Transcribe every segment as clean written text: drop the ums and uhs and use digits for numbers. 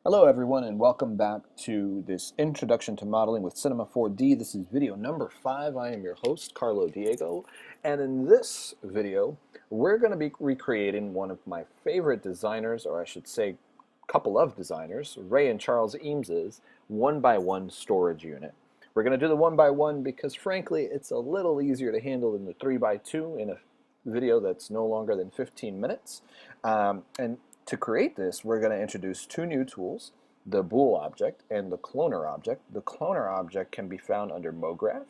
Hello everyone and welcome back to this Introduction to Modeling with Cinema 4D. This is video number 5. I am your host, Carlo Diego, and in this video we're going to be recreating one of my favorite designers, or I should say couple of designers, Ray and Charles Eames's 1x1 storage unit. We're going to do the 1x1 because frankly it's a little easier to handle than the 3x2 in a video that's no longer than 15 minutes. And to create this, we're going to introduce two new tools, the Boole object and the cloner object. The cloner object can be found under MoGraph,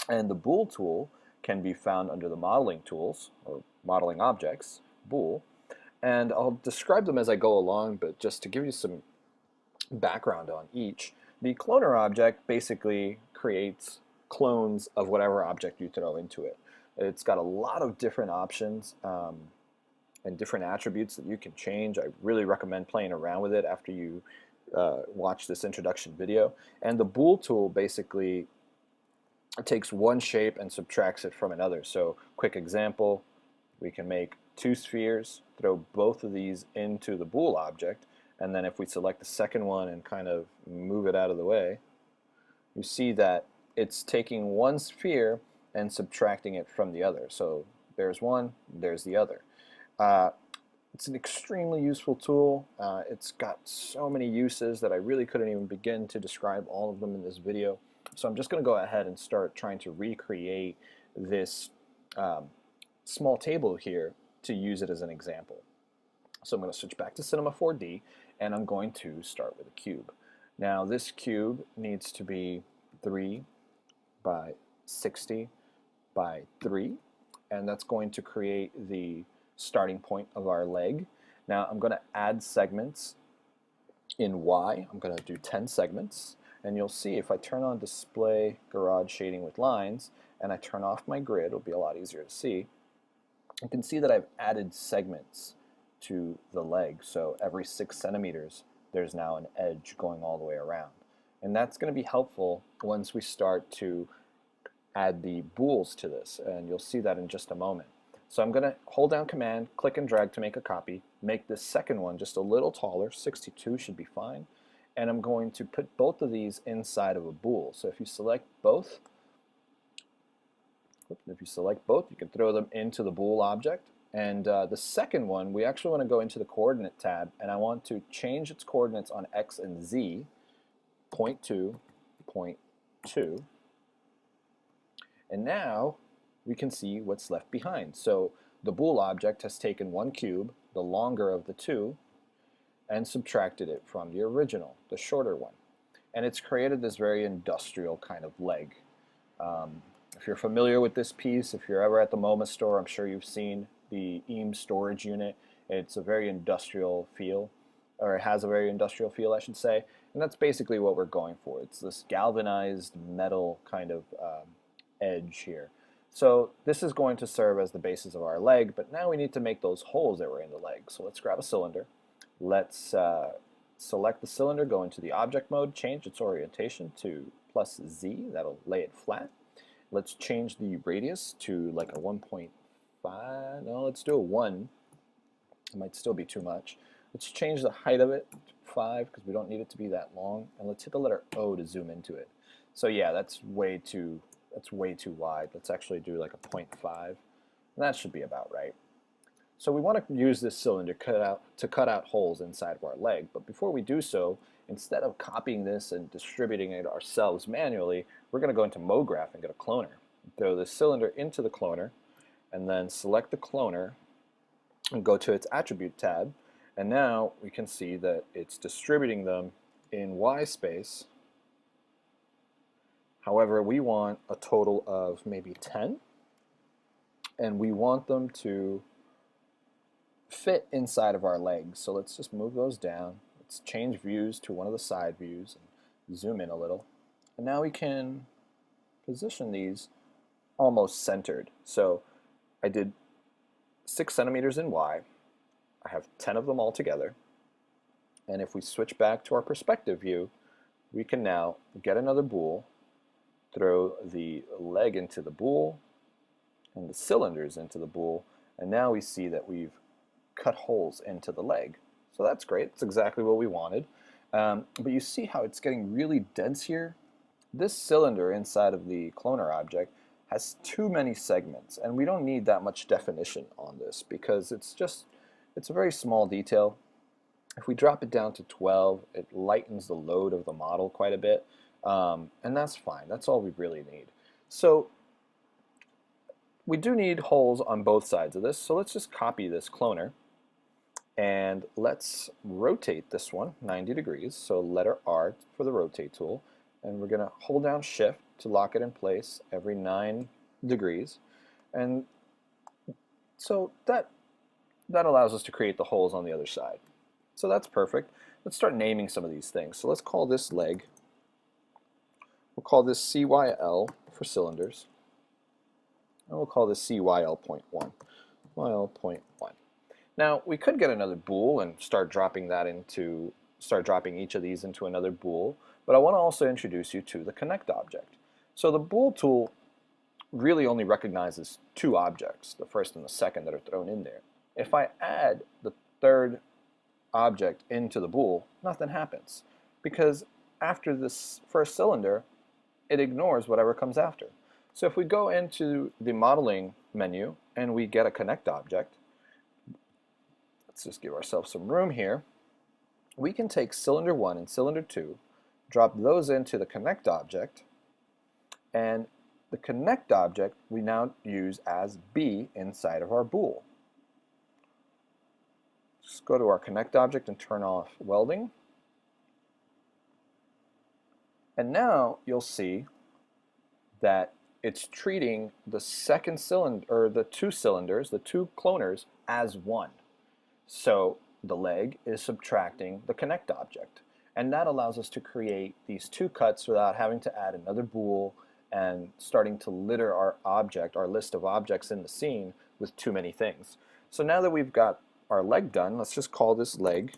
and the Boole tool can be found under the modeling tools, or modeling objects, Boole. And I'll describe them as I go along, but just to give you some background on each, the cloner object basically creates clones of whatever object you throw into it. It's got a lot of different options and different attributes that you can change. I really recommend playing around with it after you watch this introduction video. And the Boole tool basically takes one shape and subtracts it from another. So quick example, we can make two spheres, throw both of these into the Boole object, and then if we select the second one and kind of move it out of the way, you see that it's taking one sphere and subtracting it from the other. So there's one, there's the other. It's an extremely useful tool. It's got so many uses that I really couldn't even begin to describe all of them in this video. So I'm just going to go ahead and start trying to recreate this small table here to use it as an example. So I'm going to switch back to Cinema 4D and I'm going to start with a cube. Now this cube needs to be 3 by 60 by 3, and that's going to create the starting point of our leg. Now I'm going to add segments in Y. I'm going to do 10 segments, and you'll see if I turn on display garage shading with lines and I turn off my grid, it'll be a lot easier to see. You can see that I've added segments to the leg, so every 6 centimeters there's now an edge going all the way around, and that's going to be helpful once we start to add the booles to this, and you'll see that in just a moment. So I'm going to hold down Command, click and drag to make a copy, make this second one just a little taller, 62 should be fine, and I'm going to put both of these inside of a boole. So if you select both, you can throw them into the Boole object. And the second one, we actually want to go into the coordinate tab, and I want to change its coordinates on X and Z, 0.2, 0.2, and now we can see what's left behind. So the Boole object has taken one cube, the longer of the two, and subtracted it from the original, the shorter one. And it's created this very industrial kind of leg. If you're familiar with this piece, if you're ever at the MoMA store, I'm sure you've seen the Eames storage unit. It's a very industrial feel, or it has a very industrial feel, I should say. And that's basically what we're going for. It's this galvanized metal kind of edge here. So this is going to serve as the basis of our leg, but now we need to make those holes that were in the leg. So let's grab a cylinder. Let's select the cylinder, go into the object mode, change its orientation to +Z, that'll lay it flat. Let's change the radius to like a 1.5, no, let's do a 1. It might still be too much. Let's change the height of it to 5 because we don't need it to be that long, and let's hit the letter O to zoom into it. So yeah, that's way too wide. Let's actually do like a 0.5, and that should be about right. So we want to use this cylinder to cut out holes inside of our leg, but before we do so, instead of copying this and distributing it ourselves manually, we're going to go into MoGraph and get a cloner. Throw this cylinder into the cloner, and then select the cloner and go to its attribute tab, and now we can see that it's distributing them in Y space. However, we want a total of maybe 10, and we want them to fit inside of our legs. So let's just move those down. Let's change views to one of the side views and zoom in a little. And now we can position these almost centered. So I did 6 centimeters in Y. I have 10 of them all together. And if we switch back to our perspective view, we can now get another boole, throw the leg into the boole and the cylinders into the boole, and now we see that we've cut holes into the leg. So that's great. It's exactly what we wanted. But you see how it's getting really dense here? This cylinder inside of the cloner object has too many segments, and we don't need that much definition on this because it's a very small detail. If we drop it down to 12, it lightens the load of the model quite a bit, and that's fine. That's all we really need. So we do need holes on both sides of this, so let's just copy this cloner and let's rotate this one 90 degrees. So letter R for the rotate tool, and we're going to hold down shift to lock it in place every 9 degrees. And so that allows us to create the holes on the other side. So that's perfect. Let's start naming some of these things. So let's call this leg. We'll call this CYL for cylinders. And we'll call this CYL.1. YL.1. Now we could get another bool and start dropping each of these into another bool, but I want to also introduce you to the connect object. So the bool tool really only recognizes two objects, the first and the second, that are thrown in there. If I add the third object into the bool, nothing happens, because after this first cylinder, it ignores whatever comes after. So if we go into the modeling menu and we get a connect object, let's just give ourselves some room here, we can take cylinder 1 and cylinder 2, drop those into the connect object, and the connect object we now use as B inside of our bool. Just go to our connect object and turn off welding. And now you'll see that it's treating the second cylinder, or the two cylinders, the two cloners, as one. So the leg is subtracting the connect object. And that allows us to create these two cuts without having to add another bool and starting to litter our object, our list of objects in the scene, with too many things. So now that we've got our leg done, let's just call this leg,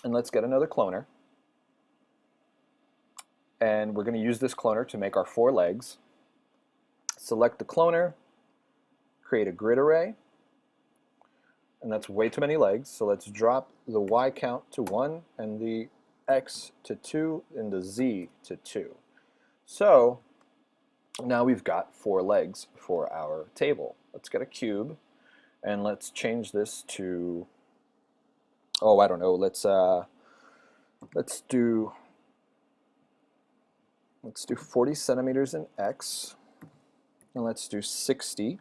and let's get another cloner. And we're going to use this cloner to make our 4 legs. Select the cloner, create a grid array, and that's way too many legs, so let's drop the Y count to 1 and the X to 2 and the Z to 2. So now we've got 4 legs for our table. Let's get a cube and let's change this to, oh, I don't know, let's do 40 centimeters in X, and let's do 60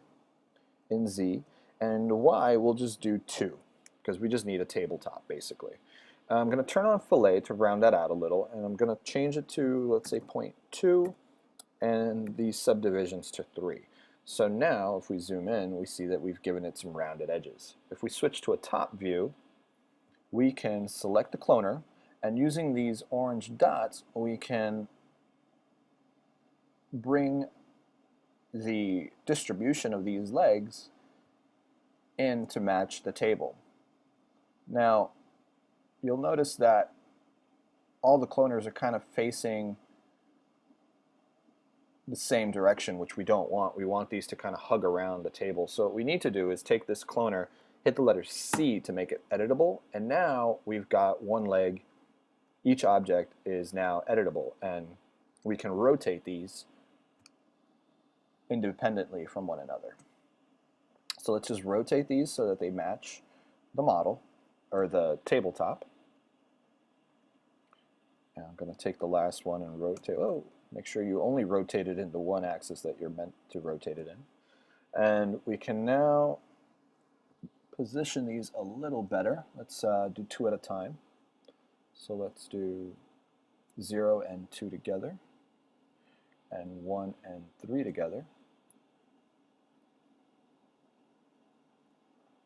in Z, and Y we'll just do 2 because we just need a tabletop basically. I'm going to turn on fillet to round that out a little, and I'm going to change it to, let's say, 0.2 and these subdivisions to 3. So now if we zoom in, we see that we've given it some rounded edges. If we switch to a top view, we can select the cloner, and using these orange dots we can bring the distribution of these legs in to match the table. Now you'll notice that all the cloners are kind of facing the same direction, which we don't want. We want these to kind of hug around the table. So what we need to do is take this cloner, hit the letter C to make it editable, and now we've got one leg. Each object is now editable, and we can rotate these independently from one another. So let's just rotate these so that they match the model, or the tabletop. And I'm going to take the last one and rotate. Oh, make sure you only rotate it in the one axis that you're meant to rotate it in. And we can now position these a little better. Let's do 2 at a time. So let's do 0 and 2 together, and 1 and 3 together.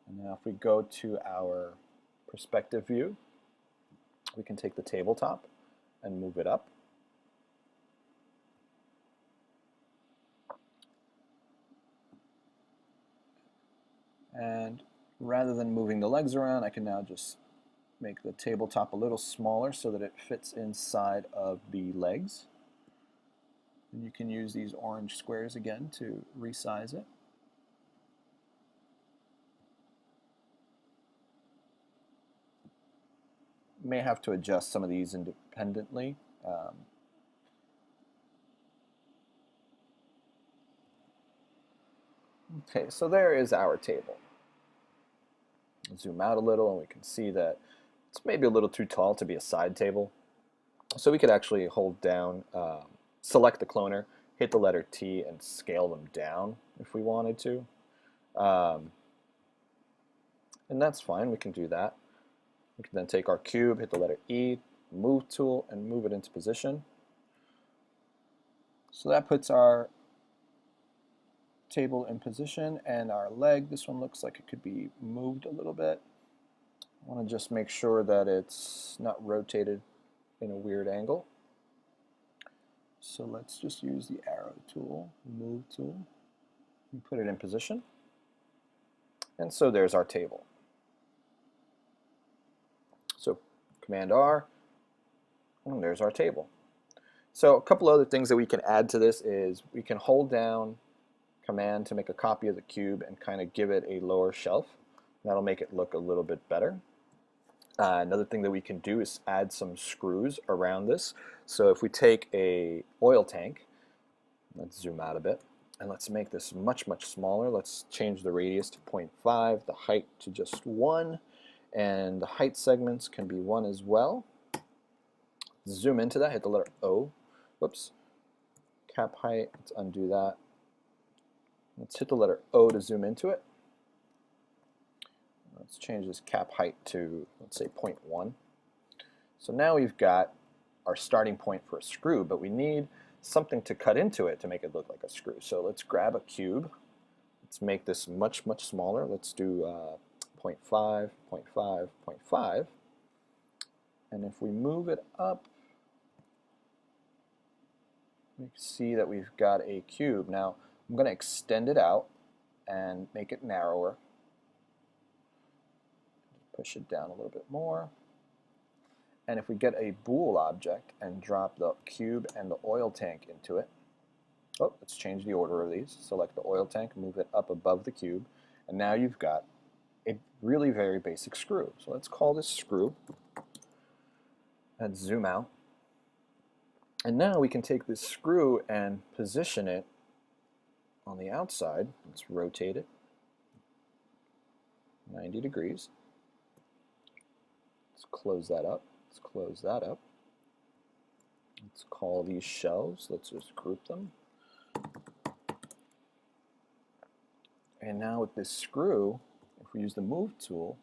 And now if we go to our perspective view, we can take the tabletop and move it up. And rather than moving the legs around, I can now just make the tabletop a little smaller so that it fits inside of the legs. And you can use these orange squares again to resize it. may have to adjust some of these independently. Okay, so there is our table. Zoom out a little and we can see that it's maybe a little too tall to be a side table. So we could actually hold down, select the cloner, hit the letter T, and scale them down if we wanted to. And that's fine, we can do that. We can then take our cube, hit the letter E, move tool, and move it into position. So that puts our table in position, and our leg, this one looks like it could be moved a little bit. I want to just make sure that it's not rotated in a weird angle. So let's just use the arrow tool, move tool, and put it in position. And so there's our table. So Command R, and there's our table. So a couple other things that we can add to this is we can hold down Command to make a copy of the cube and kind of give it a lower shelf. That'll make it look a little bit better. Another thing that we can do is add some screws around this. So if we take a oil tank, let's zoom out a bit, and let's make this much, much smaller. Let's change the radius to 0.5, the height to just 1, and the height segments can be 1 as well. Zoom into that, hit the letter O. Whoops. Cap height, let's undo that. Let's hit the letter O to zoom into it. Let's change this cap height to, let's say, 0.1. So now we've got our starting point for a screw, but we need something to cut into it to make it look like a screw. So let's grab a cube. Let's make this much, much smaller. Let's do 0.5, 0.5, 0.5. And if we move it up, we can see that we've got a cube. Now, I'm going to extend it out and make it narrower. Push it down a little bit more. And if we get a bool object and drop the cube and the oil tank into it, oh, let's change the order of these. Select the oil tank, move it up above the cube, and now you've got a really very basic screw. So let's call this screw and zoom out. And now we can take this screw and position it on the outside. Let's rotate it 90 degrees. Let's close that up. Let's close that up. Let's call these shelves. Let's just group them. And now with this screw, if we use the move tool,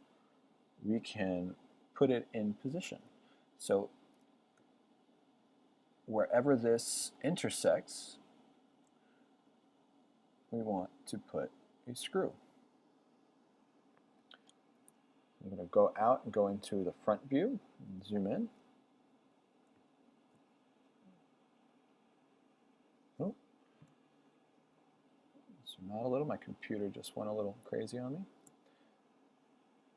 we can put it in position. So wherever this intersects, we want to put a screw. I'm going to go out and go into the front view and zoom in. Oh. Zoom out a little. My computer just went a little crazy on me.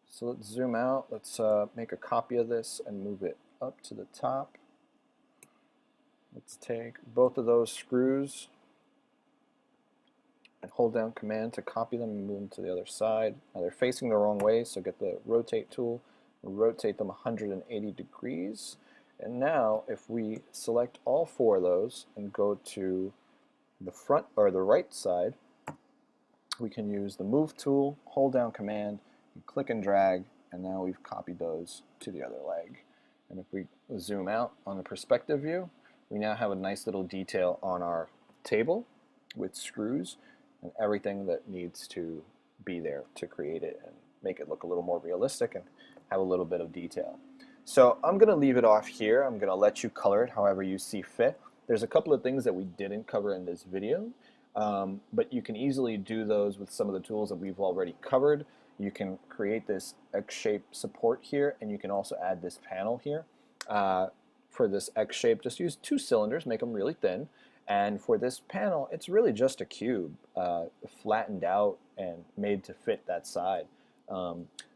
So let's zoom out. Let's make a copy of this and move it up to the top. Let's take both of those screws and hold down Command to copy them and move them to the other side. Now they're facing the wrong way, so get the rotate tool, rotate them 180 degrees. And now if we select all 4 of those and go to the front or the right side, we can use the move tool, hold down Command, and click and drag, and now we've copied those to the other leg. And if we zoom out on the perspective view, we now have a nice little detail on our table with screws and everything that needs to be there to create it and make it look a little more realistic and have a little bit of detail. So I'm going to leave it off here. I'm going to let you color it however you see fit. There's a couple of things that we didn't cover in this video, but you can easily do those with some of the tools that we've already covered. You can create this X-shaped support here, and you can also add this panel here. For this X shape, just use 2 cylinders, make them really thin. And for this panel, it's really just a cube, flattened out and made to fit that side.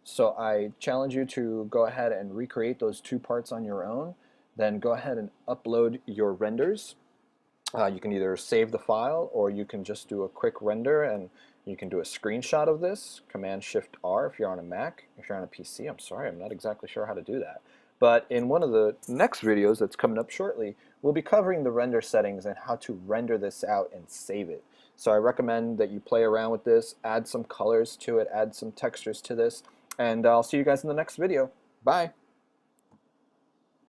So I challenge you to go ahead and recreate those 2 parts on your own. Then go ahead and upload your renders. You can either save the file or you can just do a quick render and you can do a screenshot of this, Command-Shift-R if you're on a Mac. If you're on a PC, I'm sorry, I'm not exactly sure how to do that. But in one of the next videos that's coming up shortly, we'll be covering the render settings and how to render this out and save it. So I recommend that you play around with this, add some colors to it, add some textures to this, and I'll see you guys in the next video. Bye!